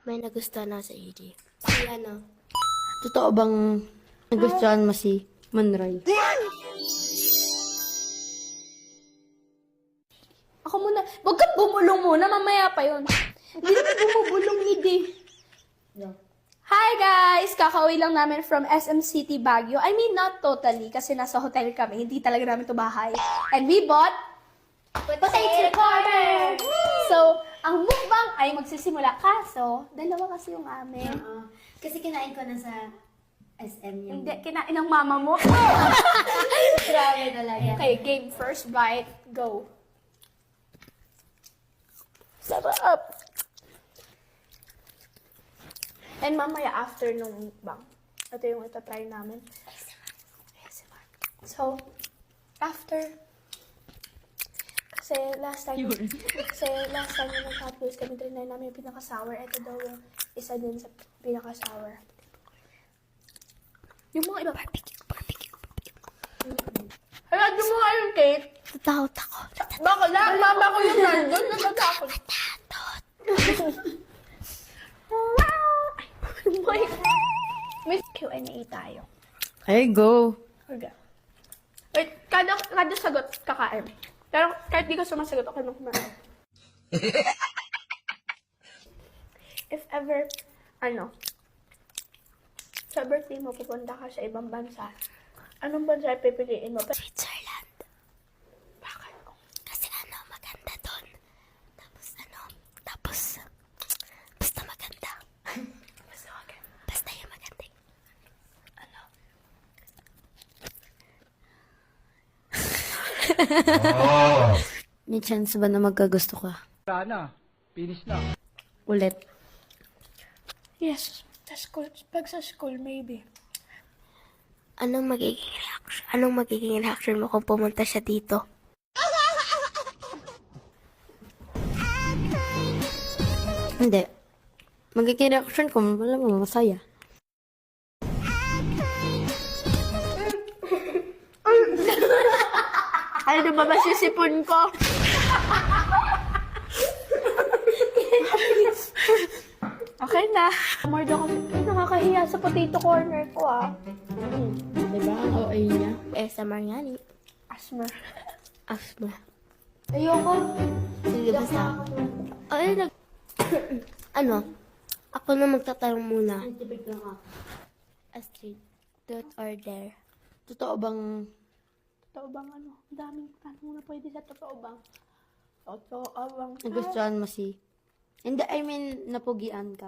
May nagustuhan na sa AJ. Si ano? Totoo bang nagustuhan mo si Manroy? Ako muna. Huwag kang bumulong muna. Mamaya pa yun. Hindi naman bumubulong ni D. Hi guys! Kakauwi lang namin from SM City, Baguio. I mean, not totally. Kasi nasa hotel kami. Hindi talaga namin to bahay. And we bought potato corner! So, ang mukbang ay magsisimula. Kaso, dalawa kasi yung amin. Kasi kinain ko na sa SM yung... Hindi, kinain ng mama mo. Grabe talaga. Okay, game first bite. Go. Sarap! And mamaya after nung mukbang, ito yung itatry namin. So, after, kasi last time yung nag-Hot Wheels kami, trinay namin yung pinaka-sour. Ito daw yung isa din sa pinaka-sour. Yung mga iba, barbecue. Hala, di mo nga yung cake. Tatakot ako. Baka lang, mama ko yung nandun, natatakot. May Q&A tayo. Ay, go! Okay. Wait, kada sagot kakain. Pero kahit di ka sumasagot, okay nang kumain. If ever, sa birthday mo, pupunta ka sa ibang bansa, anong bansa pipiliin mo? Switzerland. Bakit? Kasi maganda doon. Tapos, basta maganda. Basta maganda. Basta yung maganda. May chance ba na magkagusto ka? Wala na. Finish na. Ulit. Yes, sa school. Pag sa school, maybe. Anong magiging reaction mo kung pumunta siya dito? Hindi. Magiging reaction ko, wala mo, masaya. Ay, lumabas yung sipon ko. Okay na. More daw kasi nakakahiya sa potato corner ko Diba ang OA niya? SMR nga ni. Asthma. Asma. Ayoko. Sige, basta. Ako na magtatanong muna. Tibig lang ako. Astrid, truth or dare? Totoo bang Totoo bang Ang daming tanong na pwede sa totoo bang? Totoo bang nagustuhan mo si... Hindi, I mean, napugian ka?